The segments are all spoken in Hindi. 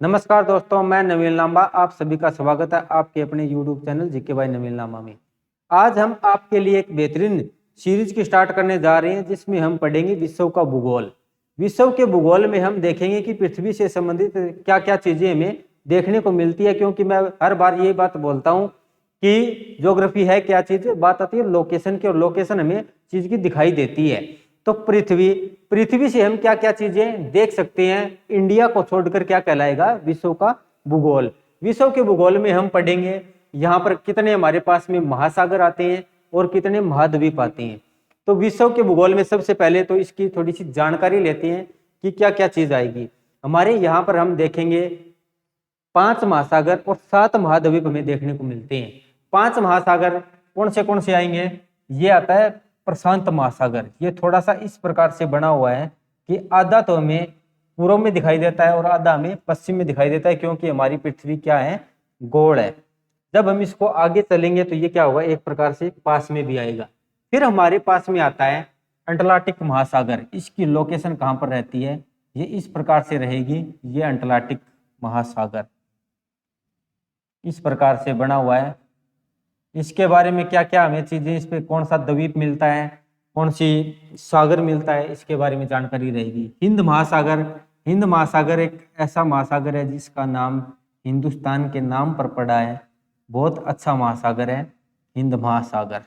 नमस्कार दोस्तों, मैं नवीन लांबा आप सभी का स्वागत है आपके अपने YouTube चैनल जीके बाय नवीन लांबा में। आज हम आपके लिए एक बेहतरीन सीरीज की स्टार्ट करने जा रहे हैं जिसमें हम पढ़ेंगे विश्व का भूगोल। विश्व के भूगोल में हम देखेंगे कि पृथ्वी से संबंधित क्या क्या चीजें हमें देखने को मिलती है, क्योंकि मैं हर बार ये बात बोलता हूँ कि ज्योग्राफी है क्या चीज, बात आती है लोकेशन की, और लोकेशन हमें चीज की दिखाई देती है। तो पृथ्वी पृथ्वी से हम क्या क्या चीजें देख सकते हैं, इंडिया को छोड़कर क्या कहलाएगा विश्व का भूगोल। विश्व के भूगोल में हम पढ़ेंगे यहाँ पर कितने हमारे पास में महासागर आते हैं और कितने महाद्वीप आते हैं। तो विश्व के भूगोल में सबसे पहले तो इसकी थोड़ी सी जानकारी लेते हैं कि क्या क्या चीज आएगी। हमारे यहाँ पर हम देखेंगे 5 महासागर और 7 महाद्वीप हमें देखने को मिलते हैं। 5 महासागर कौन से आएंगे? ये आता है प्रशांत महासागर। ये थोड़ा सा इस प्रकार से बना हुआ है कि आधा तो हमें पूर्व में दिखाई देता है और आधा हमें पश्चिम में दिखाई देता है, क्योंकि हमारी पृथ्वी क्या है, गोल है। जब हम इसको आगे चलेंगे तो ये क्या होगा, एक प्रकार से पास में भी आएगा। फिर हमारे पास में आता है अंटार्कटिक महासागर। इसकी लोकेशन कहाँ पर रहती है? ये इस प्रकार से रहेगी। ये अंटार्कटिक महासागर इस प्रकार से बना हुआ है। इसके बारे में क्या क्या हमें चीजें, इस पे कौन सा द्वीप मिलता है, कौन सी सागर मिलता है, इसके बारे में जानकारी रहेगी। हिंद महासागर। हिंद महासागर एक ऐसा महासागर है जिसका नाम हिंदुस्तान के नाम पर पड़ा है। बहुत अच्छा महासागर है हिंद महासागर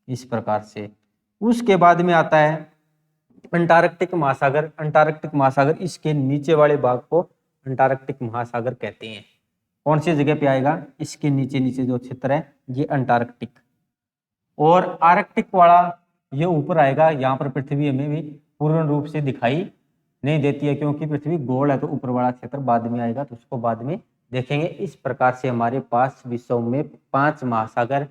इस प्रकार से। उसके बाद में आता है अंटार्कटिक महासागर। अंटार्कटिक महासागर, इसके नीचे वाले भाग को अंटार्कटिक महासागर कहते हैं। कौन सी जगह पे आएगा? इसके नीचे नीचे जो क्षेत्र है ये अंटार्कटिक। और आर्कटिक वाला ये ऊपर आएगा। यहाँ पर पृथ्वी हमें भी पूर्ण रूप से दिखाई नहीं देती है, क्योंकि पृथ्वी गोल है, तो ऊपर वाला क्षेत्र बाद में आएगा, तो उसको बाद में देखेंगे। इस प्रकार से हमारे पास विश्व में 5 महासागर,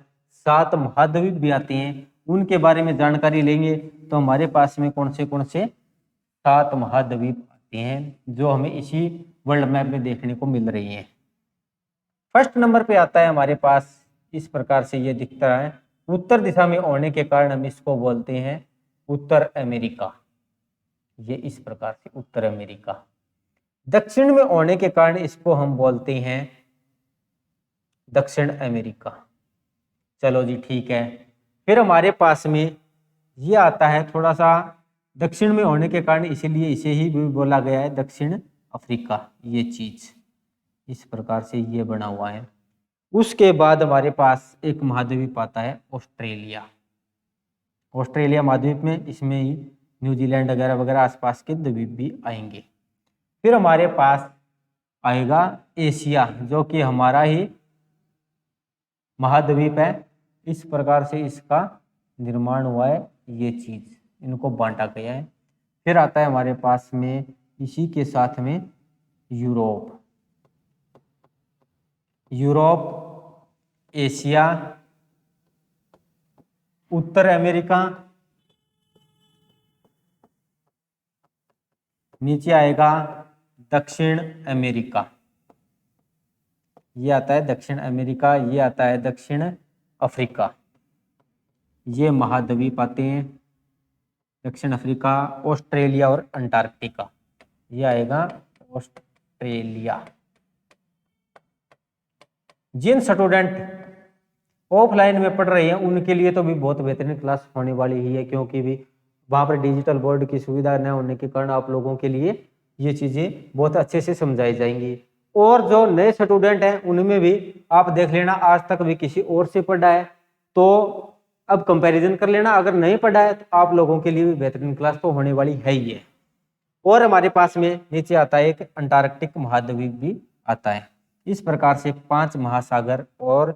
7 महाद्वीप भी आते हैं। उनके बारे में जानकारी लेंगे तो हमारे पास में कौन से 7 महाद्वीप आते हैं जो हमें इसी वर्ल्ड मैप में देखने को मिल रही हैं। फर्स्ट नंबर पे आता है हमारे पास, इस प्रकार से ये दिखता है। उत्तर दिशा में होने के कारण हम इसको बोलते हैं उत्तर अमेरिका। ये इस प्रकार से उत्तर अमेरिका। दक्षिण में होने के कारण इसको हम बोलते हैं दक्षिण अमेरिका। चलो जी, ठीक है। फिर हमारे पास में ये आता है थोड़ा सा दक्षिण में होने के कारण, इसीलिए इसे ही भी बोला गया है दक्षिण अफ्रीका। ये चीज इस प्रकार से ये बना हुआ है। उसके बाद हमारे पास एक महाद्वीप आता है ऑस्ट्रेलिया। ऑस्ट्रेलिया महाद्वीप में इसमें ही न्यूजीलैंड वगैरह वगैरह आसपास के द्वीप भी आएंगे। फिर हमारे पास आएगा एशिया, जो कि हमारा ही महाद्वीप है। इस प्रकार से इसका निर्माण हुआ है। ये चीज इनको बांटा गया है। फिर आता है हमारे पास में इसी के साथ में यूरोप। यूरोप, एशिया, उत्तर अमेरिका, नीचे आएगा दक्षिण अमेरिका। ये आता है दक्षिण अमेरिका, ये आता है दक्षिण अफ्रीका। ये महाद्वीप आते हैं, दक्षिण अफ्रीका, ऑस्ट्रेलिया और अंटार्कटिका। ये आएगा ऑस्ट्रेलिया। जिन स्टूडेंट ऑफलाइन में पढ़ रहे हैं उनके लिए तो भी बहुत बेहतरीन क्लास होने वाली ही है, क्योंकि भी वहाँ पर डिजिटल बोर्ड की सुविधा न होने के कारण आप लोगों के लिए ये चीज़ें बहुत अच्छे से समझाई जाएंगी। और जो नए स्टूडेंट हैं उनमें भी आप देख लेना, आज तक भी किसी और से पढ़ा है तो अब कंपैरिजन कर लेना, अगर नहीं पढ़ा है तो आप लोगों के लिए भी बेहतरीन क्लास तो होने वाली है ही है। और हमारे पास में नीचे आता है एक अंटार्कटिक महाद्वीप भी आता है। इस प्रकार से 5 महासागर और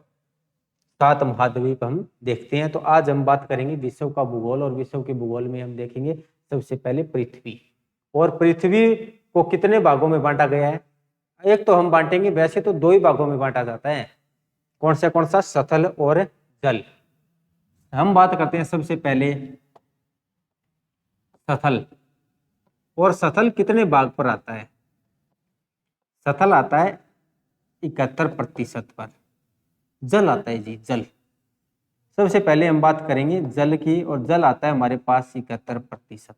7 महाद्वीप हम देखते हैं। तो आज हम बात करेंगे विश्व का भूगोल, और विश्व के भूगोल में हम देखेंगे सबसे पहले पृथ्वी। और पृथ्वी को कितने भागों में बांटा गया है? एक तो हम बांटेंगे, वैसे तो 2 ही भागों में बांटा जाता है। कौन सा? सतल और जल। हम बात करते हैं सबसे पहले सतल। और सतल कितने भाग पर आता है? सतल आता है 71% पर। जल आता है जी, जल। सबसे पहले हम बात करेंगे जल की, और जल आता है हमारे पास 71%।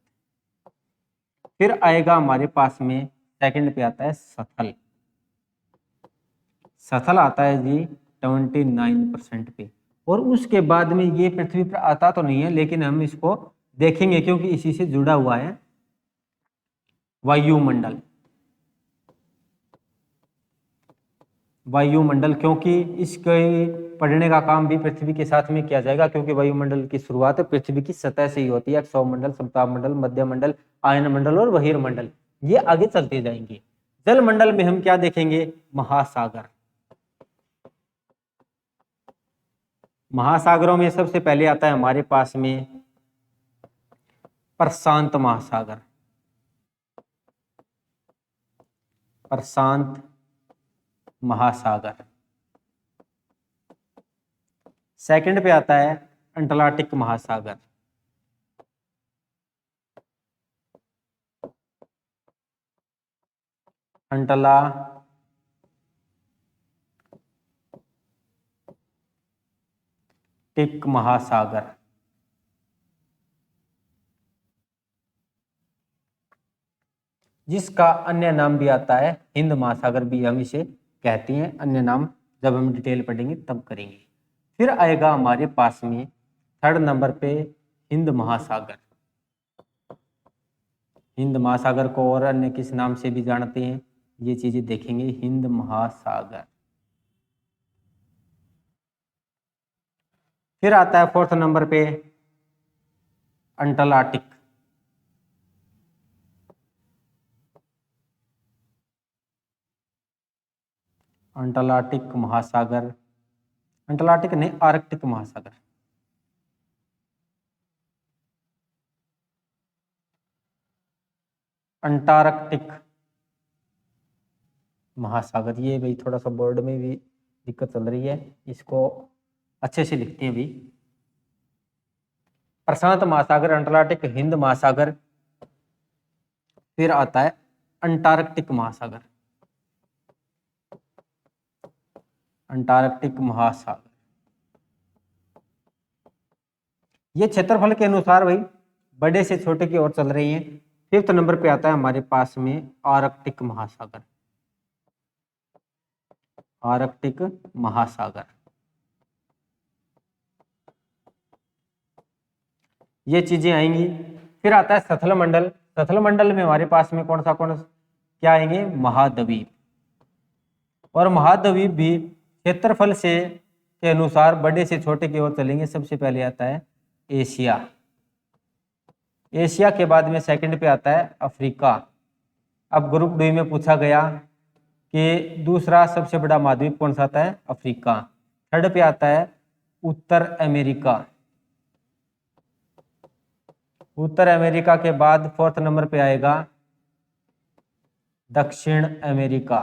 फिर आएगा हमारे पास में सेकंड पे आता है सथल। सथल आता है जी 29% पे। और उसके बाद में ये पृथ्वी पर आता तो नहीं है, लेकिन हम इसको देखेंगे क्योंकि इसी से जुड़ा हुआ है, वायुमंडल। वायुमंडल, क्योंकि इसके पढ़ने का काम भी पृथ्वी के साथ में किया जाएगा, क्योंकि वायुमंडल की शुरुआत पृथ्वी की सतह से ही होती है। सौरमंडल, समतापमंडल, मध्यमंडल, आयनमंडल और बहिर्मंडल, ये आगे चलते जाएंगे। जलमंडल में हम क्या देखेंगे? महासागर। महासागरों में सबसे पहले आता है हमारे पास में प्रशांत महासागर। प्रशांत महासागर। सेकंड पे आता है अंटार्कटिक महासागर। अंटार्कटिक महासागर। जिसका अन्य नाम भी आता है हिंद महासागर, भी हम इसे कहते हैं। अन्य नाम जब हम डिटेल पढ़ेंगे तब करेंगे। फिर आएगा हमारे पास में थर्ड नंबर पे हिंद महासागर। हिंद महासागर को और अन्य किस नाम से भी जानते हैं, ये चीजें देखेंगे। हिंद महासागर। फिर आता है फोर्थ नंबर पे अंटार्कटिक। अंटार्कटिक महासागर। अंटार्कटिक नहीं, आर्कटिक महासागर। अंटार्कटिक महासागर, ये भाई थोड़ा सा बोर्ड में भी दिक्कत चल रही है, इसको अच्छे से लिखते हैं भी। प्रशांत महासागर, अंटार्कटिक, हिंद महासागर। फिर आता है अंटार्कटिक महासागर। अंटार्कटिक महासागर, ये क्षेत्रफल के अनुसार भाई बड़े से छोटे की ओर चल रही हैं। फिफ्थ नंबर पे आता है हमारे पास में आर्कटिक महासागर। आर्कटिक महासागर, ये चीजें आएंगी। फिर आता है सथल मंडल। सथल मंडल में हमारे पास में कौन क्या आएंगे? महाद्वीप। और महाद्वीप भी क्षेत्रफल से के अनुसार बड़े से छोटे की ओर चलेंगे। सबसे पहले आता है एशिया। एशिया के बाद में सेकंड पे आता है अफ्रीका। अब ग्रुप डी में पूछा गया कि दूसरा सबसे बड़ा महाद्वीप कौन सा आता है? अफ्रीका। थर्ड पे आता है उत्तर अमेरिका। उत्तर अमेरिका के बाद फोर्थ नंबर पे आएगा दक्षिण अमेरिका।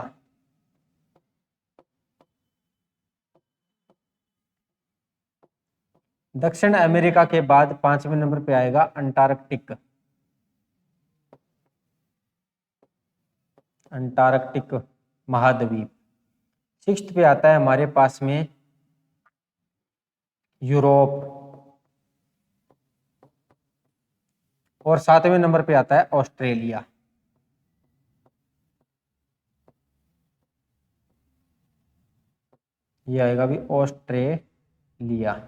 दक्षिण अमेरिका के बाद पांचवें नंबर पे आएगा अंटार्कटिक। अंटार्कटिक महाद्वीप। सिक्स्थ पे आता है हमारे पास में यूरोप। और सातवें नंबर पे आता है ऑस्ट्रेलिया। ये आएगा भी ऑस्ट्रेलिया।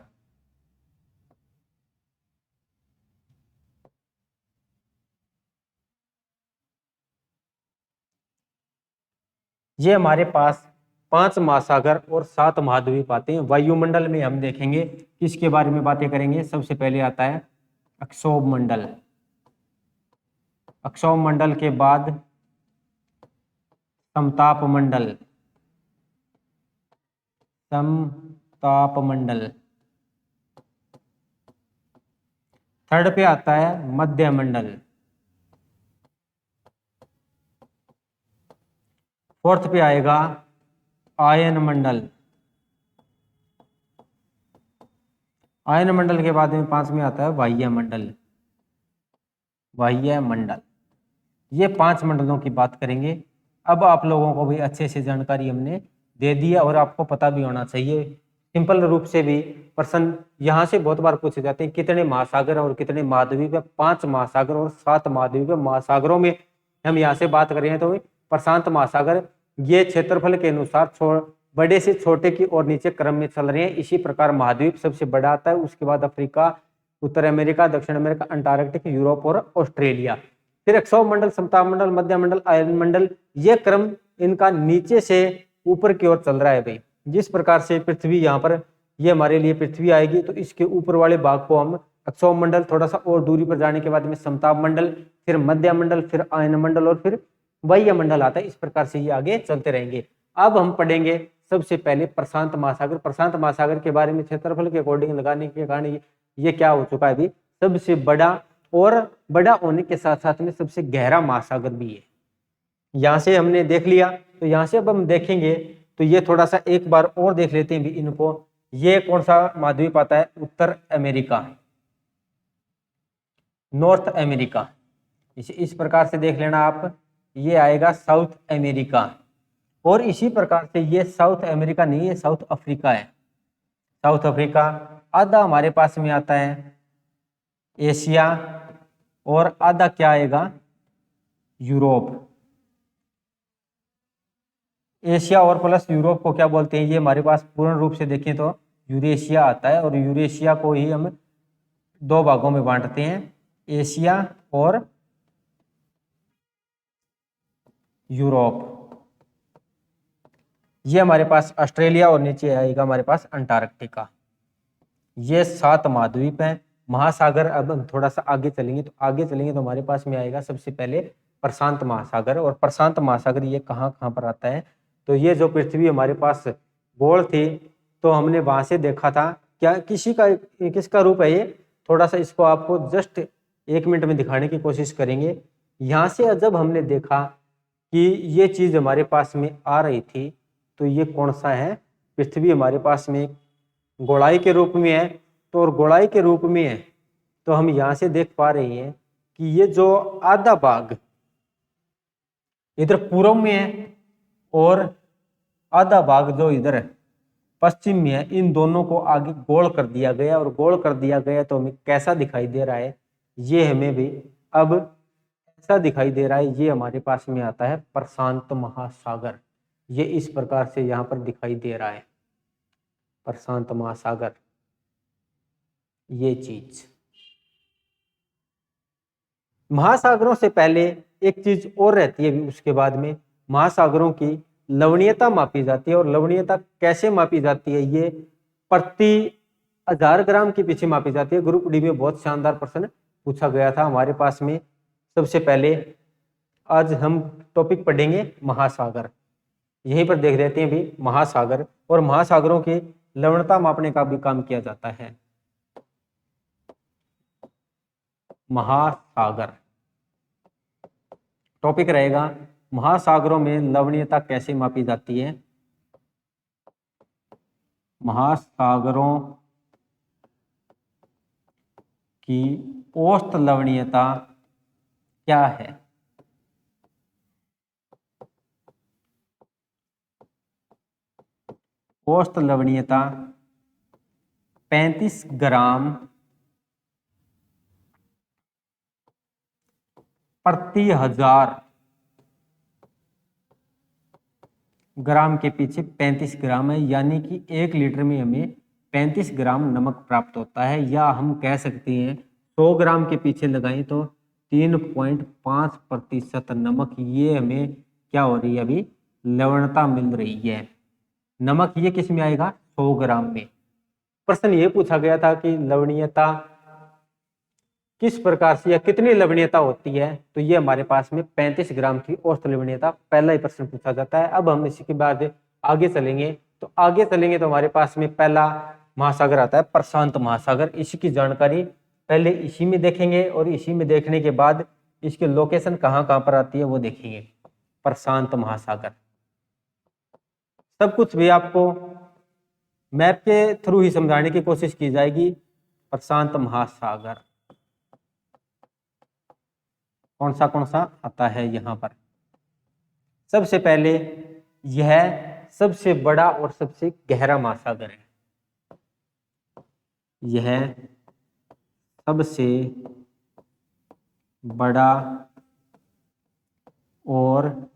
ये हमारे पास 5 महासागर और 7 महाद्वीप आते हैं। वायुमंडल में हम देखेंगे किसके बारे में बातें करेंगे। सबसे पहले आता है अक्षोभ मंडल। अक्षोभ मंडल के बाद समताप मंडल। समताप मंडल। थर्ड पे आता है मध्य मंडल। फोर्थ पे आएगा आयन मंडल। आयन मंडल के बाद में 5 में आता है बाह्य मंडल। बाह्य मंडल। ये 5 मंडलों की बात करेंगे। अब आप लोगों को भी अच्छे से जानकारी हमने दे दी है और आपको पता भी होना चाहिए। सिंपल रूप से भी प्रश्न यहाँ से बहुत बार पूछे जाते हैं, कितने महासागर और कितने महाद्वीप है? 5 महासागर और 7 महाद्वीप है। महासागरों में हम यहाँ से बात कर रहे हैं तो प्रशांत महासागर, ये क्षेत्रफल के अनुसार बड़े से छोटे की और नीचे क्रम में चल रहे हैं। इसी प्रकार महाद्वीप सबसे बड़ा आता है, उसके बाद अफ्रीका, उत्तर अमेरिका, दक्षिण अमेरिका, अंटार्कटिक, यूरोप और ऑस्ट्रेलिया। फिर क्षोभ मंडल, समताप मंडल, मध्य मंडल, आयन मंडल, ये क्रम इनका नीचे से ऊपर की ओर चल रहा है भाई। जिस प्रकार से पृथ्वी यहाँ पर, ये हमारे लिए पृथ्वी आएगी, तो इसके ऊपर वाले भाग को हम क्षोभ मंडल, थोड़ा सा और दूरी पर जाने के बाद में समताप मंडल, फिर मध्य मंडल, फिर आयन मंडल और फिर वाह्य मंडल आता है। इस प्रकार से ये आगे चलते रहेंगे। अब हम पढ़ेंगे सबसे पहले प्रशांत महासागर। प्रशांत महासागर के बारे में क्षेत्रफल के अकॉर्डिंग लगाने के कारण ये क्या हो चुका है अभी, सबसे बड़ा, और बड़ा होने के साथ साथ में सबसे गहरा महासागर भी है। यहां से हमने देख लिया, तो यहां से अब हम देखेंगे, तो ये थोड़ा सा एक बार और देख लेते हैं भी इनको। ये कौन सा महाद्वीप आता है, उत्तर अमेरिका, नॉर्थ अमेरिका। इस प्रकार से देख लेना आप, ये आएगा साउथ अमेरिका। और इसी प्रकार से ये साउथ अमेरिका नहीं है, साउथ अफ्रीका है। साउथ अफ्रीका आधा हमारे पास में आता है एशिया, और आधा क्या आएगा, यूरोप। एशिया और प्लस यूरोप को क्या बोलते हैं, ये हमारे पास पूर्ण रूप से देखें तो यूरेशिया आता है। और यूरेशिया को ही हम दो भागों में बांटते हैं, एशिया और यूरोप। ये हमारे पास ऑस्ट्रेलिया, और नीचे आएगा हमारे पास अंटार्कटिका। ये 7 महाद्वीप हैं। महासागर, अब हम थोड़ा सा आगे चलेंगे तो हमारे पास में आएगा सबसे पहले प्रशांत महासागर। और प्रशांत महासागर ये कहाँ कहाँ पर आता है, तो ये जो पृथ्वी हमारे पास गोल थी, तो हमने वहां से देखा था, क्या किसका रूप है ये, थोड़ा सा इसको आपको जस्ट 1 मिनट में दिखाने की कोशिश करेंगे। यहाँ से जब हमने देखा कि ये चीज हमारे पास में आ रही थी, तो ये कौन सा है, पृथ्वी हमारे पास में गोलाई के रूप में है। तो और गोलाई के रूप में है, तो हम यहाँ से देख पा रहे हैं कि ये जो आधा भाग इधर पूर्व में है, और आधा भाग जो इधर पश्चिम में है, इन दोनों को आगे गोल कर दिया गया। और गोल कर दिया गया तो हमें कैसा दिखाई दे रहा है, ये हमें भी अब ऐसा दिखाई दे रहा है। ये हमारे पास में आता है प्रशांत महासागर। ये इस प्रकार से यहाँ पर दिखाई दे रहा है, प्रशांत महासागर, ये चीज। महासागरों से पहले एक चीज और रहती है, उसके बाद में महासागरों की लवणीयता मापी जाती है। और लवणीयता कैसे मापी जाती है, ये प्रति 1000 ग्राम के पीछे मापी जाती है। ग्रुप डी में बहुत शानदार प्रश्न पूछा गया था हमारे पास में। सबसे पहले आज हम टॉपिक पढ़ेंगे महासागर, यहीं पर देख लेते हैं भी महासागर। और महासागरों की लवणता मापने का भी काम किया जाता है। महासागर टॉपिक रहेगा, महासागरों में लवणीयता कैसे मापी जाती है। महासागरों की औसत लवणीयता क्या है। औसत लवणीयता 35 ग्राम प्रति 1000 ग्राम के पीछे 35 ग्राम है। यानी कि 1 लीटर में हमें 35 ग्राम नमक प्राप्त होता है। या हम कह सकते हैं 100 ग्राम के पीछे लगाएं तो 3.5% नमक, ये हमें क्या हो रही है, अभी लवणता मिल रही है। नमक ये किस में आएगा, 100 ग्राम में। प्रश्न ये पूछा गया था कि लवणीयता किस प्रकार से या कितनी लवणीयता होती है, तो ये हमारे पास में 35 ग्राम की औसत लवणीयता, पहला ही प्रश्न पूछा जाता है। अब हम इसी के बाद आगे चलेंगे, तो हमारे पास में पहला महासागर आता है प्रशांत महासागर। इसकी जानकारी पहले इसी में देखेंगे, और इसी में देखने के बाद इसकी लोकेशन कहाँ कहाँ पर आती है वो देखेंगे। प्रशांत महासागर सब कुछ भी आपको मैप के थ्रू ही समझाने की कोशिश की जाएगी। प्रशांत महासागर कौन सा आता है यहाँ पर। सबसे पहले यह सबसे बड़ा और सबसे गहरा महासागर है। यह सबसे बड़ा और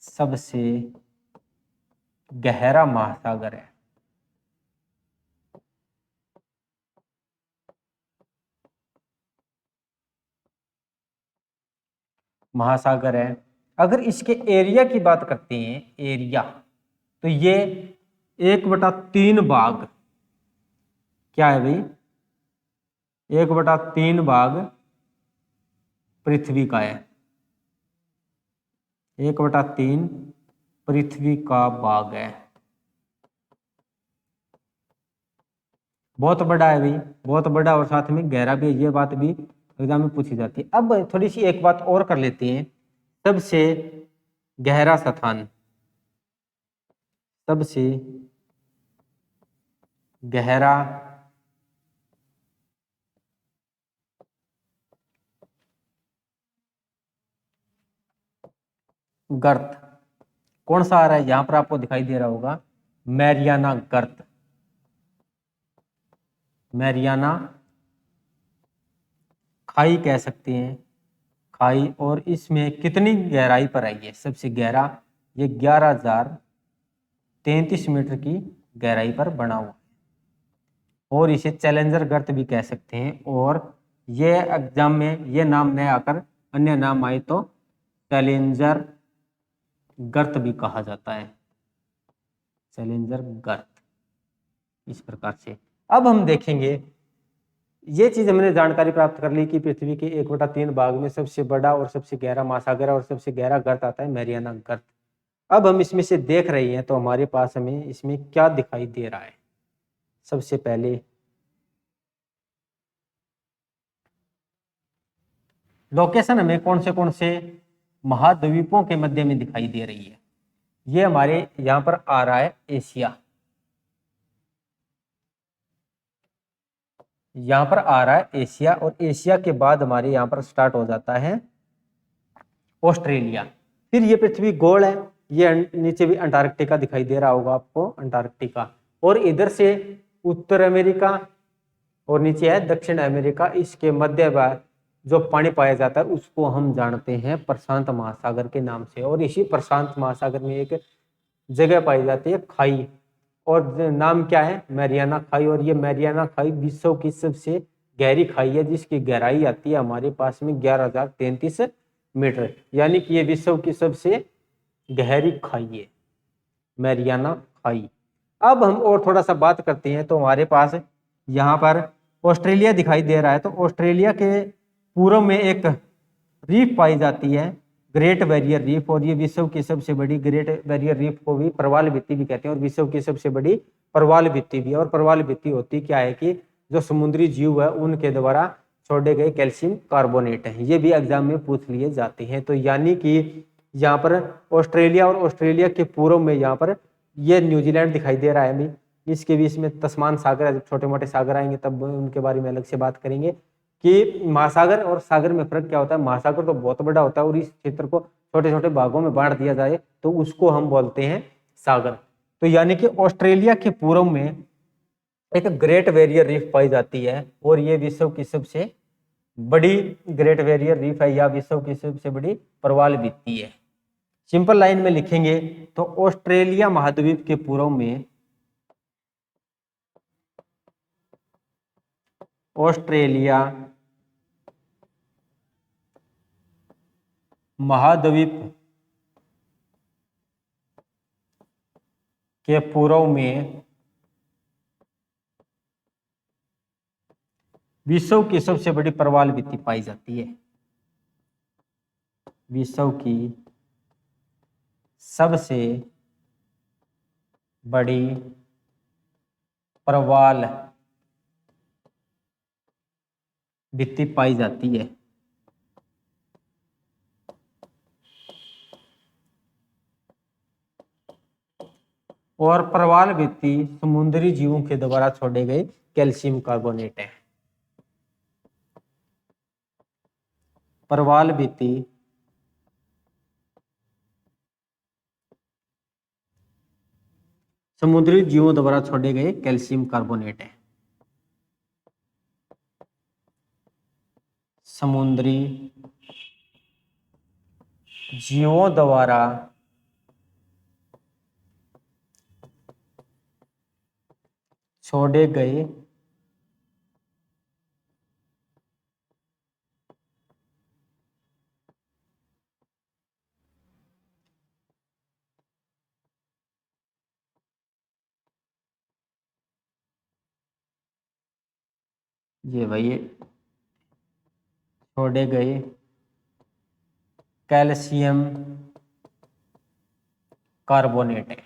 सबसे गहरा महासागर है। महासागर है। अगर इसके एरिया की बात करते हैं, एरिया, तो ये 1/3 भाग क्या है भाई? 1/3 भाग पृथ्वी का है। 1/3 पृथ्वी का भाग है। बहुत बड़ा है भाई, बहुत बड़ा, और साथ में गहरा भी है। ये बात भी एग्जाम में पूछी जाती है। अब थोड़ी सी एक बात और कर लेते हैं। सबसे गहरा स्थान, सबसे गहरा गर्त कौन सा आ रहा है? यहां पर आपको दिखाई दे रहा होगा, मैरियाना गर्त। मैरियाना खाई कह सकते हैं, खाई। और इसमें कितनी गहराई पर आई है? सबसे गहरा, ये 11,033 मीटर की गहराई पर बना हुआ, और इसे चैलेंजर गर्त भी कह सकते हैं। और ये एग्जाम में ये नाम न आकर अन्य नाम आए तो चैलेंजर गर्त भी कहा जाता है, चैलेंजर गर्त, इस प्रकार से। अब हम देखेंगे, ये चीज हमने जानकारी प्राप्त कर ली कि पृथ्वी के 1/3 भाग में सबसे बड़ा और सबसे गहरा महासागर और सबसे गहरा गर्त आता है, मैरियाना गर्त। अब हम इसमें से देख रहे हैं तो हमारे पास हमें इसमें क्या दिखाई दे रहा है? सबसे पहले लोकेशन हमें कौन से महाद्वीपों के मध्य में दिखाई दे रही है। ये हमारे यहाँ पर आ रहा है एशिया, यहाँ पर आ रहा है एशिया, और एशिया के बाद हमारे यहाँ पर स्टार्ट हो जाता है ऑस्ट्रेलिया। फिर ये पृथ्वी गोल है, ये नीचे भी अंटार्कटिका दिखाई दे रहा होगा आपको, अंटार्कटिका। और इधर से उत्तर अमेरिका, और नीचे है दक्षिण अमेरिका। इसके मध्य भाग जो पानी पाया जाता है उसको हम जानते हैं प्रशांत महासागर के नाम से। और इसी प्रशांत महासागर में एक जगह पाई जाती है खाई, और नाम क्या है? मैरियाना खाई। और ये मैरियाना खाई विश्व की सबसे गहरी खाई है, जिसकी गहराई आती है हमारे पास में 11,033 मीटर, यानी कि ये विश्व की सबसे गहरी खाई है, मैरियाना खाई। अब हम और थोड़ा सा बात करते हैं तो हमारे पास यहाँ पर ऑस्ट्रेलिया दिखाई दे रहा है। तो ऑस्ट्रेलिया के पूर्व में एक रीफ पाई जाती है, ग्रेट बैरियर रीफ। और ये विश्व की सबसे बड़ी, ग्रेट बैरियर रीफ को भी प्रवाल भित्ति भी कहते हैं, और विश्व की सबसे बड़ी प्रवाल भित्ति भी है। और प्रवाल भित्ति होती क्या है कि जो समुद्री जीव है उनके द्वारा छोड़े गए कैल्शियम कार्बोनेट है। ये भी एग्जाम में पूछ लिए जाते हैं। तो यानी कि यहाँ पर ऑस्ट्रेलिया, और ऑस्ट्रेलिया के पूर्व में यहाँ पर ये न्यूजीलैंड दिखाई दे रहा है अभी। इसके बीच में तस्मान सागर है, जब छोटे मोटे सागर आएंगे तब उनके बारे में अलग से बात करेंगे कि महासागर और सागर में फर्क क्या होता है। महासागर तो बहुत बड़ा होता है, और इस क्षेत्र को छोटे छोटे भागों में बांट दिया जाए तो उसको हम बोलते हैं सागर। तो यानी कि ऑस्ट्रेलिया के पूर्व में एक ग्रेट बैरियर रीफ पाई जाती है, और ये विश्व की सबसे बड़ी ग्रेट बैरियर रीफ है, या विश्व की सबसे बड़ी प्रवाल भित्ति है। सिंपल लाइन में लिखेंगे तो ऑस्ट्रेलिया महाद्वीप के पूर्व में, ऑस्ट्रेलिया महाद्वीप के पूर्व में विश्व की सबसे बड़ी प्रवाल भित्ति पाई जाती है, विश्व की सबसे बड़ी प्रवाल भित्ति पाई जाती है। और प्रवाल भित्ति समुद्री जीवों के द्वारा छोड़े गए कैल्शियम कार्बोनेट है। प्रवाल भित्ति समुद्री जीवों द्वारा छोड़े गए कैल्शियम कार्बोनेट है। समुद्री जीवों द्वारा छोड़े गए ये भाई छोड़े गए कैल्शियम कार्बोनेट है।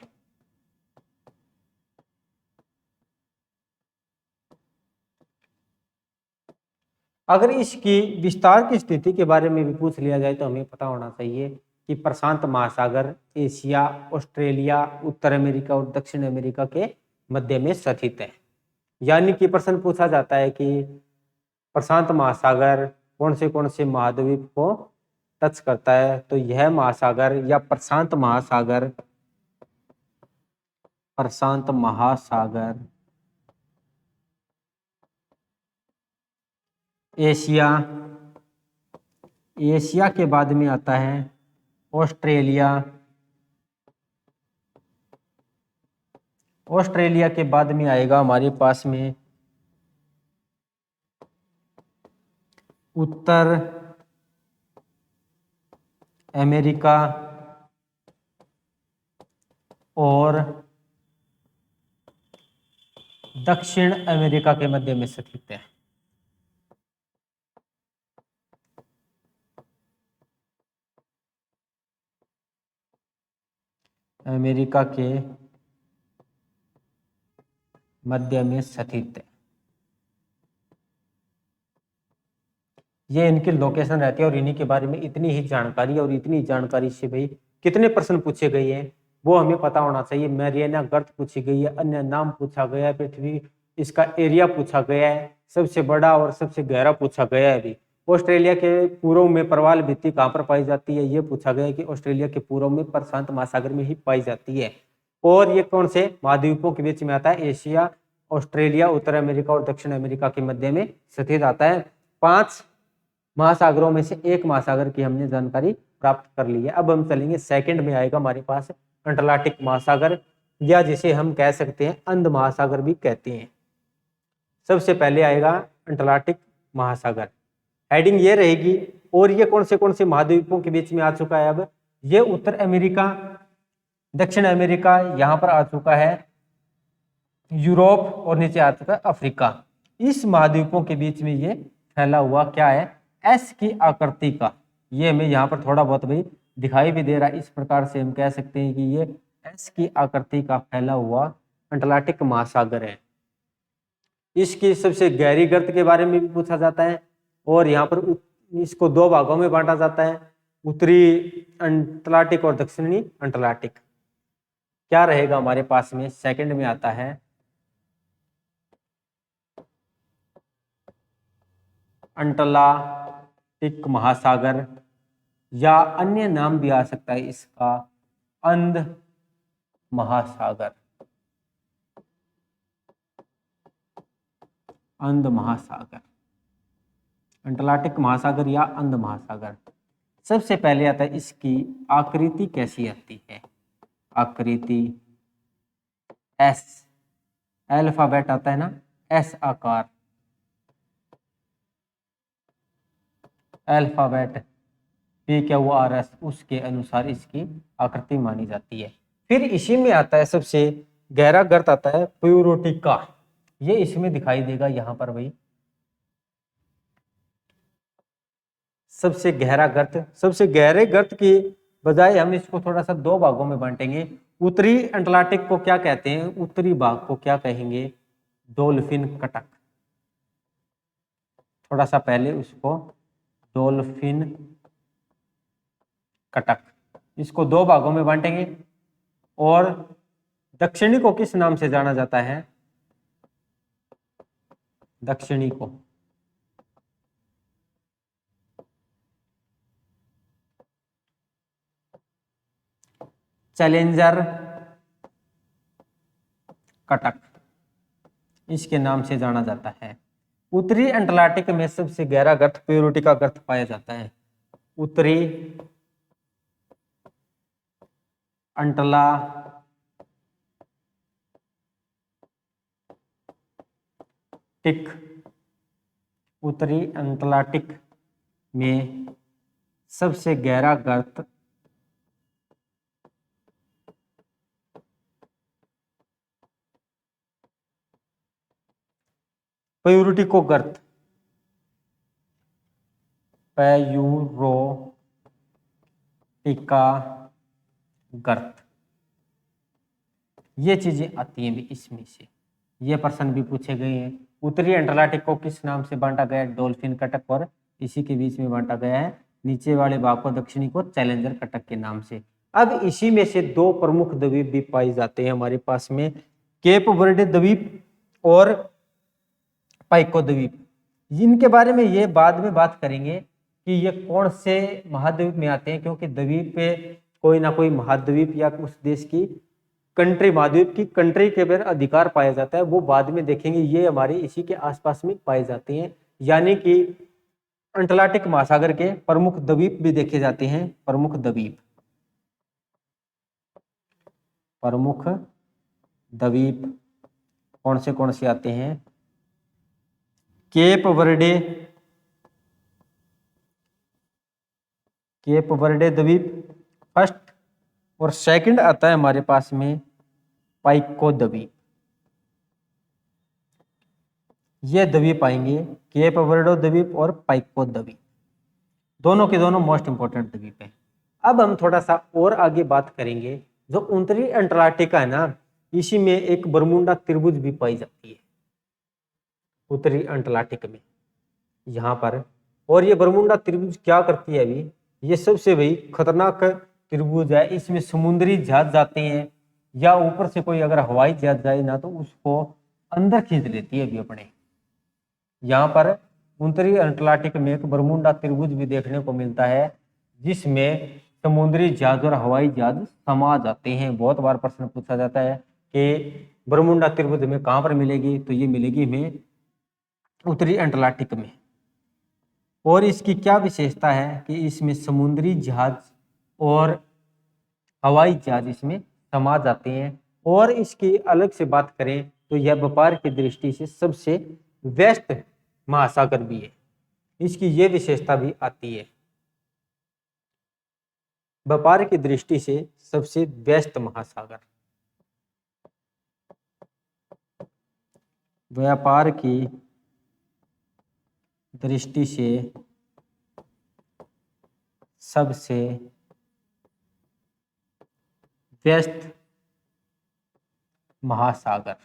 अगर इसकी विस्तार की स्थिति के बारे में भी पूछ लिया जाए तो हमें पता होना चाहिए कि प्रशांत महासागर एशिया, ऑस्ट्रेलिया, उत्तर अमेरिका और दक्षिण अमेरिका के मध्य में स्थित है। यानी कि प्रश्न पूछा जाता है कि प्रशांत महासागर कौन से महाद्वीप को टच करता है, तो यह महासागर या प्रशांत महासागर एशिया के बाद में आता है ऑस्ट्रेलिया, ऑस्ट्रेलिया के बाद में आएगा हमारे पास में उत्तर अमेरिका और दक्षिण अमेरिका के मध्य में स्थित है। अमेरिका के मध्य में स्थित है। ये इनकी लोकेशन रहती है और इन्हीं के बारे में इतनी ही जानकारी, और इतनी जानकारी से भाई कितने प्रश्न पूछे गए हैं वो हमें पता होना चाहिए। मैरियाना गर्त पूछी गई है, अन्य नाम पूछा गया है, पृथ्वी इसका एरिया पूछा गया है, सबसे बड़ा और सबसे गहरा पूछा गया है। अभी ऑस्ट्रेलिया के पूर्व में प्रवाल भित्ति कहाँ पर पाई जाती है, ये पूछा गया है कि ऑस्ट्रेलिया के पूर्व में प्रशांत महासागर में ही पाई जाती है। और ये कौन से महाद्वीपों के बीच में आता है, एशिया, ऑस्ट्रेलिया, उत्तर अमेरिका और दक्षिण अमेरिका के मध्य में स्थित आता है। 5 महासागरों में से एक महासागर की हमने जानकारी प्राप्त कर ली है। अब हम चलेंगे सेकंड में आएगा हमारे पास अंटार्कटिक महासागर, या जिसे हम कह सकते हैं अंध महासागर भी कहते हैं। सबसे पहले आएगा अंटार्कटिक महासागर, हेडिंग ये रहेगी। और ये कौन से महाद्वीपों के बीच में आ चुका है, अब ये उत्तर अमेरिका, दक्षिण अमेरिका, यहाँ पर आ चुका है यूरोप, और नीचे आ चुका है अफ्रीका। इस महाद्वीपों के बीच में ये फैला हुआ क्या है, एस की आकृति का, ये हमें यहाँ पर थोड़ा बहुत भी दिखाई भी दे रहा है। इस प्रकार से हम कह सकते हैं कि ये एस की आकृति का फैला हुआ अंटार्कटिक महासागर है। इसकी सबसे गहरी गर्त के बारे में भी पूछा जाता है, और यहाँ पर इसको 2 भागों में बांटा जाता है, उत्तरी अंटार्कटिक और दक्षिणी अंटार्कटिक। क्या रहेगा हमारे पास में, सेकंड में आता है अंटार्कटिक महासागर, या अन्य नाम भी आ सकता है इसका अंध महासागर। अंध महासागर, अंटार्कटिक महासागर या अंध महासागर। सबसे पहले आता है इसकी आकृति कैसी आती है, आकृति एस, अल्फाबेट आता है ना एस आकार, अल्फाबेट PQRS, उसके अनुसार इसकी आकृति मानी जाती है। फिर इसी में आता है सबसे गहरा गर्त आता है प्यूरोटिका, ये इसमें दिखाई देगा यहाँ पर भाई सबसे गहरा गर्त। सबसे गहरे गर्त की बजाय हम इसको थोड़ा सा 2 भागों में बांटेंगे। उत्तरी अंटार्कटिक को क्या कहते हैं, उत्तरी भाग को क्या कहेंगे, डॉल्फिन कटक। थोड़ा सा पहले उसको डॉल्फिन कटक, इसको 2 भागों में बांटेंगे। और दक्षिणी को किस नाम से जाना जाता है, दक्षिणी को चैलेंजर कटक, इसके नाम से जाना जाता है। उत्तरी अंटार्कटिक में सबसे गहरा गर्त प्यूरोटिका गर्त पाया जाता है। उत्तरी अंटार्कटिक उत्तरी अंटार्कटिक में सबसे गहरा गर्त प्यूरिटिको गर्त, प्यूरोटिका गर्त, ये चीजें आती हैं भी इसमें से। ये प्रश्न भी पूछे गए हैं। उत्तरी अंटार्कटिक को किस नाम से बांटा गया है? डॉल्फिन कटक, और इसी के बीच में बांटा गया है नीचे वाले भाग को, दक्षिणी को चैलेंजर कटक के नाम से। अब इसी में से दो प्रमुख द्वीप भी पाए जाते हैं हमारे पास में, केप वर्डे द्वीप और पाइको द्वीप। इनके बारे में ये बाद में बात करेंगे कि ये कौन से महाद्वीप में आते हैं, क्योंकि द्वीप पे कोई ना कोई महाद्वीप या उस देश की कंट्री, महाद्वीप की कंट्री के ऊपर अधिकार पाया जाता है, वो बाद में देखेंगे। ये हमारे इसी के आसपास में पाए जाते हैं, यानी कि अंटार्कटिक महासागर के प्रमुख द्वीप भी देखे जाते हैं। प्रमुख द्वीप, प्रमुख द्वीप कौन से आते हैं? केप वर्डे द्वीप फर्स्ट, और सेकंड आता है हमारे पास में पाइको द्वीप। ये द्वीप आएंगे, केप वर्डे द्वीप और पाइको द्वीप, दोनों के दोनों मोस्ट इंपोर्टेंट द्वीप हैं। अब हम थोड़ा सा और आगे बात करेंगे। जो उत्तरी अंटार्कटिका है ना, इसी में एक बरमुंडा त्रिभुज भी पाई जाती है उत्तरी अंटार्कटिक में यहाँ पर। और ये बरमुंडा त्रिभुज क्या करती है? अभी ये सबसे भाई खतरनाक त्रिभुज है। इसमें समुद्री जहाज जाते हैं, या ऊपर से कोई अगर हवाई जहाज जाए ना, तो उसको अंदर खींच लेती है अभी अपने। यहाँ पर उत्तरी अंटार्कटिक में एक बरमुंडा त्रिभुज भी देखने को मिलता है, जिसमें समुद्री जहाज और हवाई जहाज समा जाते हैं। बहुत बार प्रश्न पूछा जाता है कि बरमुंडा त्रिभुज में कहाँ पर मिलेगी, तो ये मिलेगी हमें उत्तरी अंटार्कटिक में। और इसकी क्या विशेषता है कि इसमें समुद्री जहाज और हवाई जहाज इसमें समा जाते हैं। और इसकी अलग से बात करें तो यह व्यापार की दृष्टि से सबसे व्यस्त महासागर भी है। इसकी ये विशेषता भी आती है, व्यापार की दृष्टि से सबसे व्यस्त महासागर। व्यापार की दृष्टि से सबसे व्यस्त महासागर।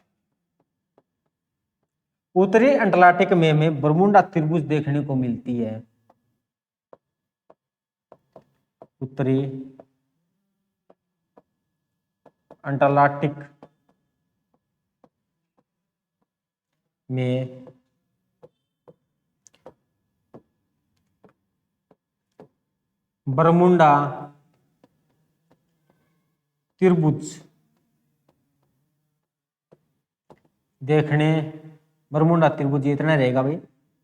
उत्तरी अंटार्कटिक में हमें बरमुंडा त्रिभुज देखने को मिलती है। उत्तरी अंटार्कटिक में बरमुंडा त्रिभुज देखने, बरमुंडा त्रिभुज इतना रहेगा भाई,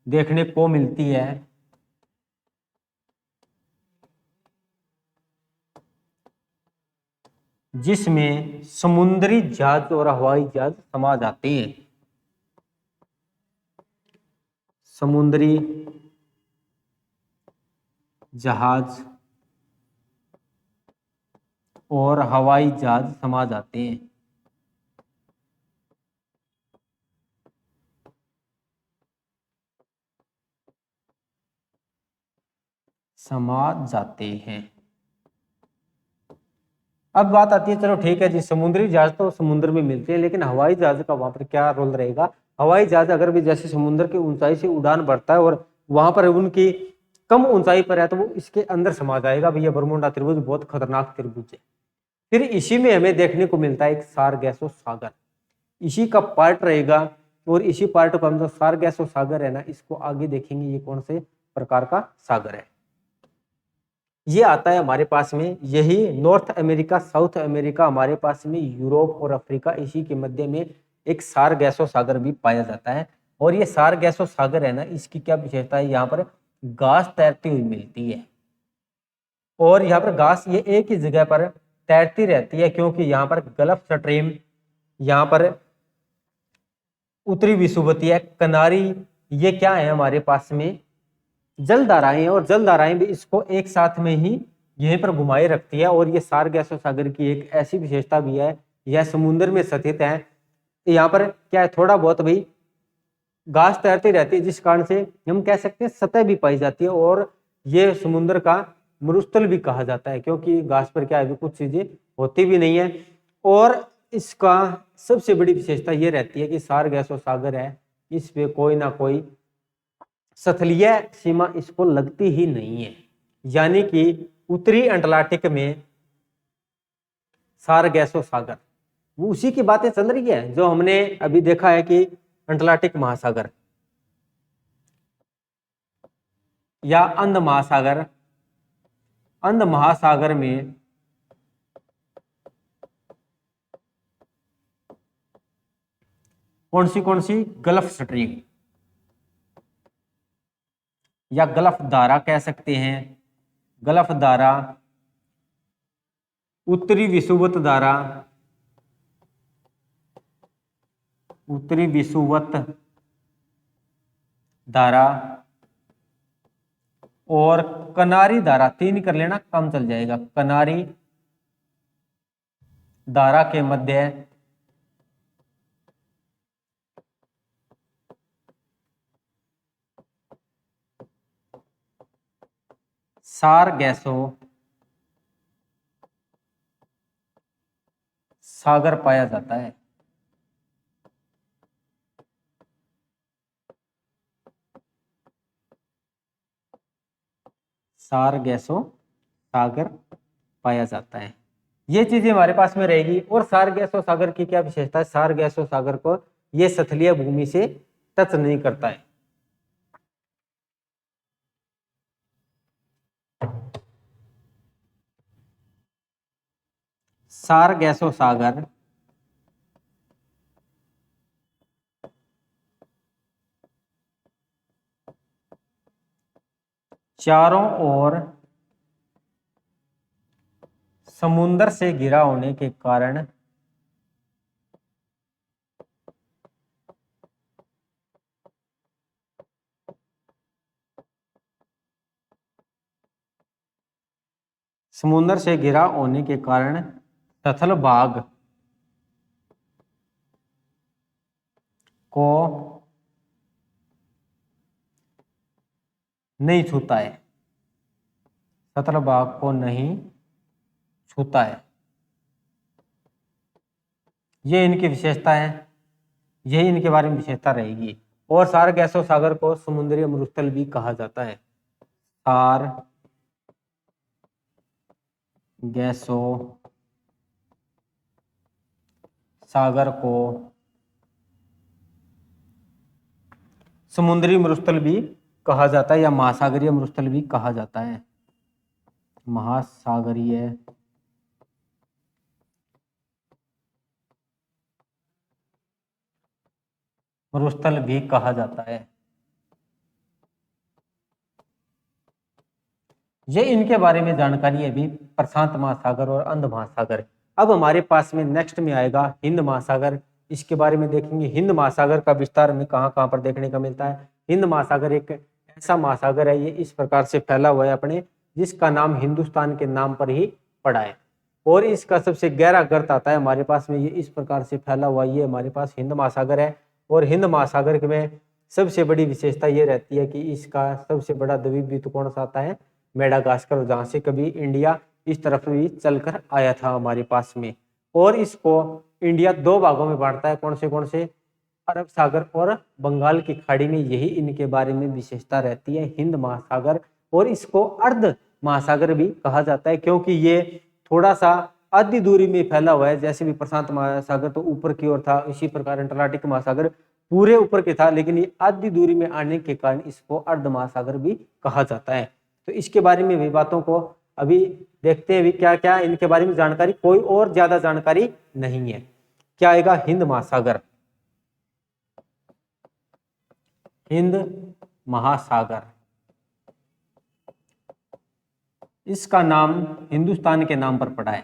देखने को मिलती है। जिसमें समुद्री जहाज और हवाई जहाज समा जाते हैं। समुद्री जहाज और हवाई जहाज समा जाते हैं। समा जाते हैं। अब बात आती है, चलो ठीक है जी, समुद्री जहाज तो समुद्र में मिलते हैं, लेकिन हवाई जहाज का वहां पर क्या रोल रहेगा? हवाई जहाज अगर भी जैसे समुद्र की ऊंचाई से उड़ान भरता है और वहां पर उनकी कम ऊंचाई पर है, तो वो इसके अंदर समा जाएगा। भैया बरमुंडा त्रिभुज बहुत खतरनाक त्रिभुज है। फिर इसी में हमें देखने को मिलता है एक सारगैसो सागर, इसी का पार्ट रहेगा। और इसी पार्ट को हम जो सारगैसो सागर है ना, इसको आगे देखेंगे ये कौन से प्रकार का सागर है। ये आता है हमारे पास में, यही नॉर्थ अमेरिका, साउथ अमेरिका, हमारे पास में यूरोप और अफ्रीका, इसी के मध्य में एक सारगैसो सागर भी पाया जाता है। और ये सारगैसो सागर है ना, इसकी क्या विशेषता है? यहाँ पर घास तैरती हुई मिलती है। और यहाँ पर घास ये एक ही जगह पर तैरती रहती है, क्योंकि यहाँ पर गल्फ स्ट्रीम यहाँ पर उत्तरी विषुवतीय, कनारी, ये क्या है हमारे पास में जलधाराएं हैं, और जलधाराएं भी इसको एक साथ में ही यहीं पर घुमाए रखती है। और ये सार्गासो सागर की एक ऐसी विशेषता भी है, यह समुद्र में स्थित है। यहाँ पर क्या है, थोड़ा बहुत भाई घास तैरती रहती है, जिस कारण से हम कह सकते हैं सतह भी पाई जाती है, और ये समुद्र का मरुस्थल भी कहा जाता है, क्योंकि घास पर क्या है कुछ चीजें होती भी नहीं है। और इसका सबसे बड़ी विशेषता ये रहती है कि सार्गासो सागर है, इस पे कोई ना कोई स्थलीय सीमा इसको लगती ही नहीं है। यानी कि उत्तरी अंटार्कटिक में सार्गासो सागर, वो उसी की बातें चल रही है जो हमने अभी देखा है कि अंटार्कटिक महासागर या अंध महासागर, अंध महासागर में कौन सी गल्फ स्ट्रीम या गल्फ धारा कह सकते हैं, गल्फ धारा, उत्तरी विषुवत धारा, उत्तरी विषुवत धारा और कनारी धारा, तीन कर लेना कम चल जाएगा, कनारी धारा के मध्य सार्गासो सागर पाया जाता है। सार्गासो सागर पाया जाता है, ये चीजें हमारे पास में रहेगी। और सार्गासो सागर की क्या विशेषता है, सार्गासो सागर को ये स्थलीय भूमि से टच नहीं करता है। सार्गासो सागर चारों ओर समुद्र से घिरा होने के कारण समुद्र से घिरा होने के कारण तथल भाग को नहीं छूता है, तथल भाग को नहीं छूता है। ये इनकी विशेषता है, यही इनके बारे में विशेषता रहेगी। और सार्गासो सागर को समुद्री मरुस्थल भी कहा जाता है। सार्गासो सागर को समुद्री मरुस्थल भी कहा जाता है, या महासागरीय मरुस्थल भी कहा जाता है, महासागरीय मरुस्थल भी कहा जाता है। ये इनके बारे में जानकारी है अभी, प्रशांत महासागर और अंध महासागर। अब हमारे पास में नेक्स्ट में आएगा हिंद महासागर, इसके बारे में देखेंगे। हिंद महासागर का विस्तार में कहाँ कहाँ पर देखने का मिलता है। हिंद महासागर एक ऐसा महासागर है, ये इस प्रकार से फैला हुआ है अपने, जिसका नाम हिंदुस्तान के नाम पर ही पड़ा है। और इसका सबसे गहरा गर्त आता है हमारे पास में, ये इस प्रकार से फैला हुआ, ये हमारे पास हिंद महासागर है। और हिंद महासागर में सबसे बड़ी विशेषता ये रहती है कि इसका सबसे बड़ा द्वीप भी तो कौन सा आता है, मेडागास्कर, जहाँ से कभी इंडिया इस तरफ भी चलकर आया था हमारे पास में। और इसको इंडिया दो भागों में बांटता है, कौन से, अरब सागर और बंगाल की खाड़ी में, यही इनके बारे में विशेषता रहती है, हिंद महासागर। और इसको अर्ध महासागर भी कहा जाता है, क्योंकि ये थोड़ा सा आधी दूरी में फैला हुआ है। जैसे भी प्रशांत महासागर तो ऊपर की ओर था, इसी प्रकार अंटार्कटिक महासागर पूरे ऊपर के था, लेकिन ये आधी दूरी में आने के कारण इसको अर्ध महासागर भी कहा जाता है। तो इसके बारे में भी बातों को अभी देखते हैं, अभी क्या क्या इनके बारे में जानकारी, कोई और ज्यादा जानकारी नहीं है। क्या आएगा, हिंद महासागर, हिंद महासागर, इसका नाम हिंदुस्तान के नाम पर पड़ा है,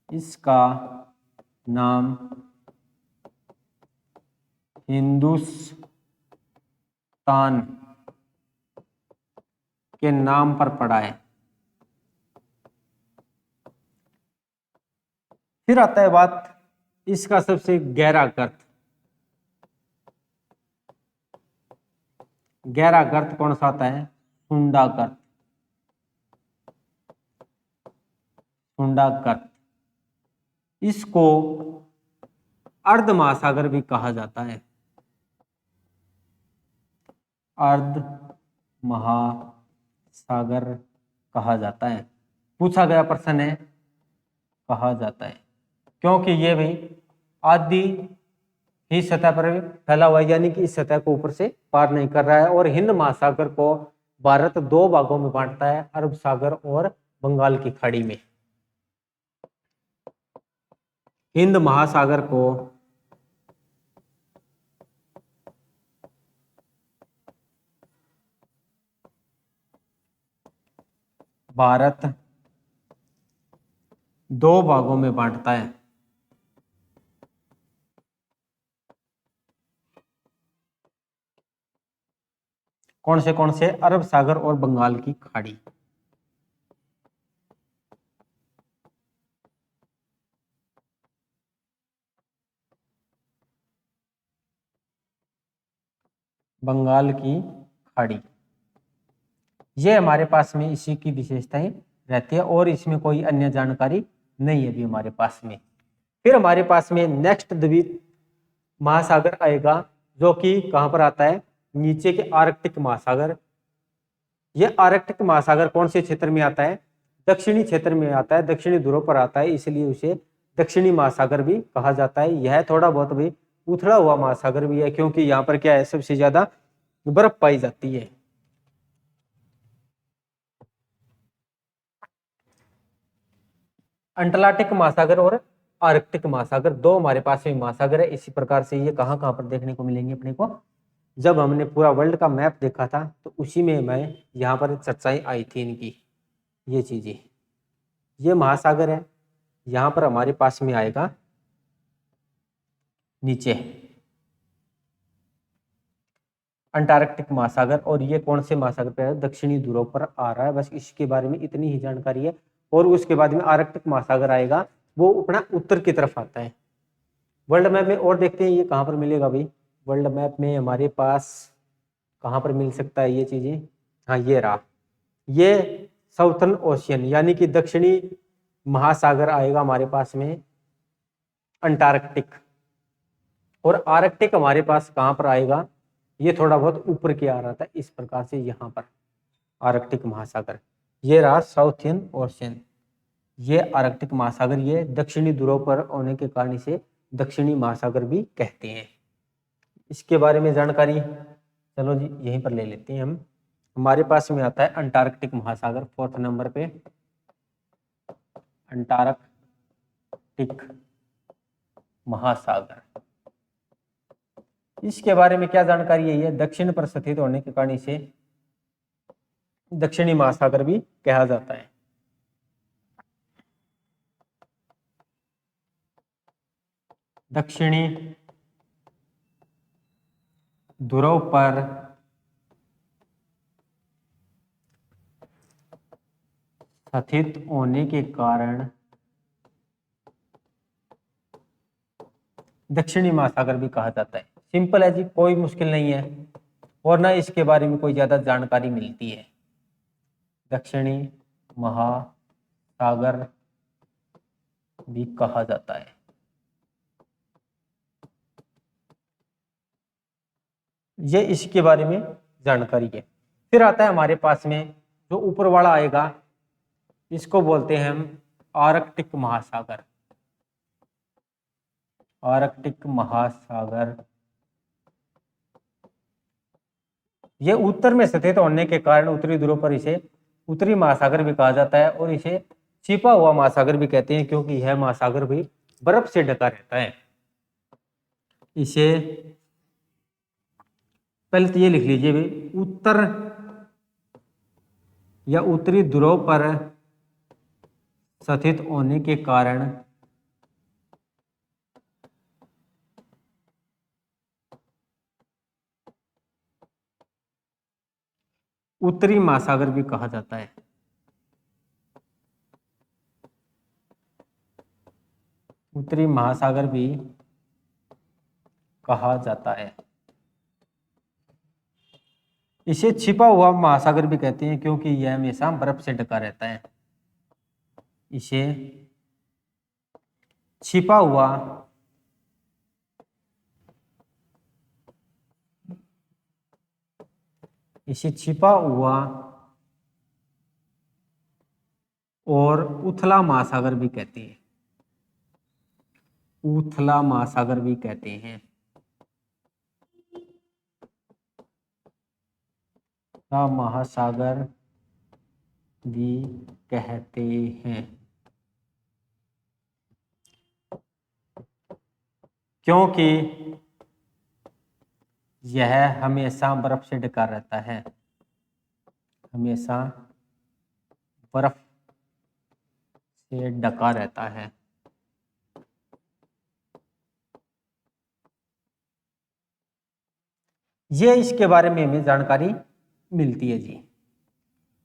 इसका नाम हिंदुस्तान के नाम पर पड़ा है। फिर आता है बात इसका सबसे गहरा गर्त। गहरा गर्त कौन सा आता है? सुंडा गर्त। सुंडा गर्त, इसको अर्ध महासागर भी कहा जाता है। अर्ध महासागर कहा जाता है। पूछा गया प्रश्न है, कहा जाता है, क्योंकि ये भी आधी ही सतह पर फैला हुआ है, यानी कि इस सतह को ऊपर से पार नहीं कर रहा है। और हिंद महासागर को भारत दो भागों में बांटता है, अरब सागर और बंगाल की खाड़ी में। हिंद महासागर को भारत दो भागों में बांटता है। कौन से? अरब सागर और बंगाल की खाड़ी। बंगाल की खाड़ी, ये हमारे पास में इसी की विशेषताएं रहती है और इसमें कोई अन्य जानकारी नहीं है अभी हमारे पास में। फिर हमारे पास में नेक्स्ट द्वीप महासागर आएगा, जो कि कहां पर आता है? नीचे के आर्कटिक महासागर। यह आर्कटिक महासागर कौन से क्षेत्र में आता है? दक्षिणी क्षेत्र में आता है, दक्षिणी ध्रुव पर आता है, इसलिए उसे दक्षिणी महासागर भी कहा जाता है। यह थोड़ा बहुत भी उथड़ा हुआ महासागर भी है, क्योंकि यहाँ पर क्या है, सबसे ज्यादा बर्फ पाई जाती है। अंटार्कटिक महासागर और आर्कटिक महासागर, दो हमारे पास में महासागर है। इसी प्रकार से ये कहाँ कहाँ पर देखने को मिलेंगे अपने को? जब हमने पूरा वर्ल्ड का मैप देखा था तो उसी में मैं यहाँ पर चर्चाएं आई थी इनकी। ये चीजें, ये महासागर है, यहाँ पर हमारे पास में आएगा नीचे अंटार्कटिक महासागर। और ये कौन से महासागर पे है? दक्षिणी ध्रुव पर आ रहा है। बस इसके बारे में इतनी ही जानकारी है। और उसके बाद में आर्कटिक महासागर आएगा, वो अपना उत्तर की तरफ आता है। वर्ल्ड मैप में और देखते हैं ये कहाँ पर मिलेगा भाई। वर्ल्ड मैप में हमारे पास कहाँ पर मिल सकता है ये चीजें? हाँ, ये रहा, ये साउथर्न ओशियन यानी कि दक्षिणी महासागर आएगा हमारे पास में अंटार्कटिक। और आर्कटिक हमारे पास कहाँ पर आएगा? ये थोड़ा बहुत ऊपर के आ रहा था, इस प्रकार से यहाँ पर आर्कटिक महासागर। ये रहा साउथियन ओशियन, ये आर्कटिक महासागर। ये दक्षिणी ध्रुव पर होने के कारण इसे दक्षिणी महासागर भी कहते हैं। इसके बारे में जानकारी चलो जी यहीं पर ले लेते हैं हम। हमारे पास में आता है अंटार्कटिक महासागर, फोर्थ नंबर पे अंटार्कटिक महासागर। इसके बारे में क्या जानकारी है? ये दक्षिण पर स्थित होने के कारण इसे दक्षिणी महासागर भी कहा जाता है। दक्षिणी ध्रुव पर स्थित होने के कारण दक्षिणी महासागर भी कहा जाता है। सिंपल है जी, कोई मुश्किल नहीं है और ना इसके बारे में कोई ज्यादा जानकारी मिलती है। दक्षिणी महासागर भी कहा जाता है। ये इसके बारे में जानकारी है। फिर आता है हमारे पास में जो ऊपर वाला आएगा, इसको बोलते हैं हम आर्कटिक महासागर। आर्कटिक महासागर ये उत्तर में स्थित होने के कारण उत्तरी ध्रुव पर इसे उत्तरी महासागर भी कहा जाता है। और इसे छिपा हुआ महासागर भी कहते हैं, क्योंकि यह महासागर भी बर्फ से ढका रहता है। इसे पहले तो ये लिख लीजिए भी, उत्तर या उत्तरी ध्रुव पर स्थित होने के कारण उत्तरी महासागर भी कहा जाता है। उत्तरी महासागर भी कहा जाता है। इसे छिपा हुआ महासागर भी कहते हैं क्योंकि यह हमेशा बर्फ से ढका रहता है। इसे छिपा हुआ और उथला महासागर भी कहते हैं। उथला महासागर भी कहते हैं। महासागर भी कहते हैं क्योंकि यह हमेशा बर्फ से ढका रहता है। हमेशा बर्फ से ढका रहता है। ये इसके बारे में हमें जानकारी मिलती है जी।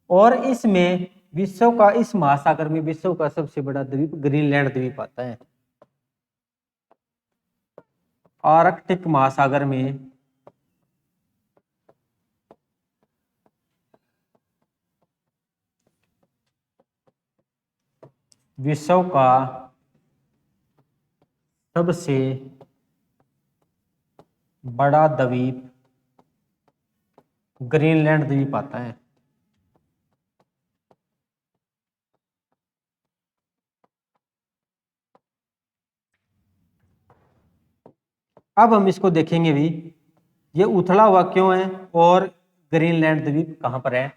और इसमें इस महासागर में विश्व का सबसे बड़ा द्वीप ग्रीनलैंड द्वीप आता है। आर्कटिक महासागर में विश्व का सबसे बड़ा द्वीप ग्रीनलैंड द्वीप आता है। अब हम इसको देखेंगे भी, ये उथला हुआ क्यों है और ग्रीनलैंड द्वीप कहाँ पर है।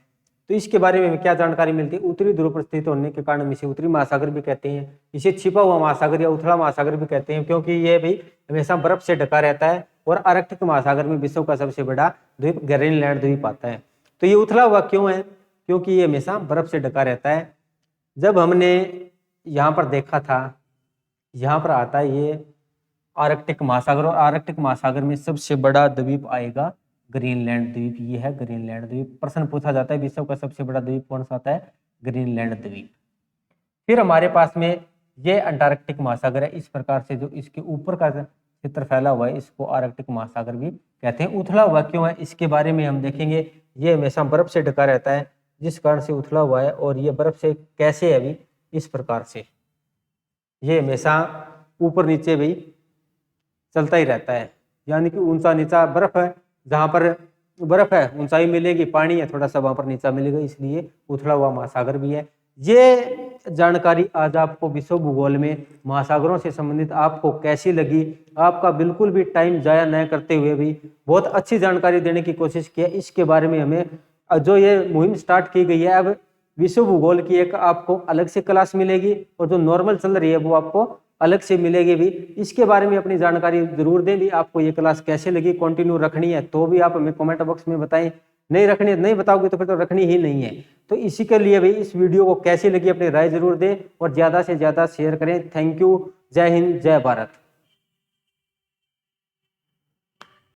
तो इसके बारे में क्या जानकारी मिलती है। उत्तरी ध्रुव पर स्थित होने के कारण इसे उत्तरी महासागर भी कहते हैं। इसे छिपा हुआ महासागर या उथला महासागर भी कहते हैं क्योंकि ये भी हमेशा बर्फ से ढका रहता है। और आर्कटिक महासागर में विश्व का सबसे बड़ा द्वीप ग्रीनलैंड द्वीप आता है। तो ये उथला हुआ क्यों है, क्योंकि ये हमेशा बर्फ से ढका रहता है। जब हमने यहाँ पर देखा था, यहाँ पर आता है ये आर्कटिक महासागर, और आर्कटिक महासागर में सबसे बड़ा द्वीप आएगा ग्रीनलैंड द्वीप। ये है ग्रीनलैंड द्वीप। प्रश्न पूछा जाता है विश्व का सबसे बड़ा द्वीप कौन सा आता है, ग्रीनलैंड द्वीप। फिर हमारे पास में ये अंटार्कटिक महासागर है। इस प्रकार से जो इसके ऊपर का क्षेत्र फैला हुआ है इसको आर्कटिक महासागर भी कहते हैं। उथला हुआ क्यों है इसके बारे में हम देखेंगे। ये हमेशा बर्फ से ढका रहता है जिस कारण से उथला हुआ है। और ये बर्फ से कैसे है भी, इस प्रकार से ये हमेशा ऊपर नीचे भी चलता ही रहता है। यानी कि ऊंचा नीचा बर्फ है, जहाँ पर बर्फ है ऊंचाई मिलेगी, पानी है थोड़ा सा वहां पर नीचा मिलेगा, इसलिए उथला हुआ महासागर भी है। ये जानकारी आज आपको विश्व भूगोल में महासागरों से संबंधित आपको कैसी लगी। आपका बिल्कुल भी टाइम जाया न करते हुए भी बहुत अच्छी जानकारी देने की कोशिश की है। इसके बारे में हमें जो ये मुहिम स्टार्ट की गई है, अब विश्व भूगोल की एक आपको अलग से क्लास मिलेगी और जो नॉर्मल चल रही है वो आपको अलग से मिलेगी भी। इसके बारे में अपनी जानकारी जरूर दें भी। आपको ये क्लास कैसे लगी, कंटिन्यू रखनी है तो भी आप हमें कमेंट बॉक्स में बताएं, नहीं रखनी है नहीं बताओगे तो फिर तो रखनी ही नहीं है। तो इसी के लिए भी इस वीडियो को कैसी लगी अपनी राय जरूर दें और ज़्यादा से ज़्यादा शेयर करें। Thank you. जय हिंद, जय भारत।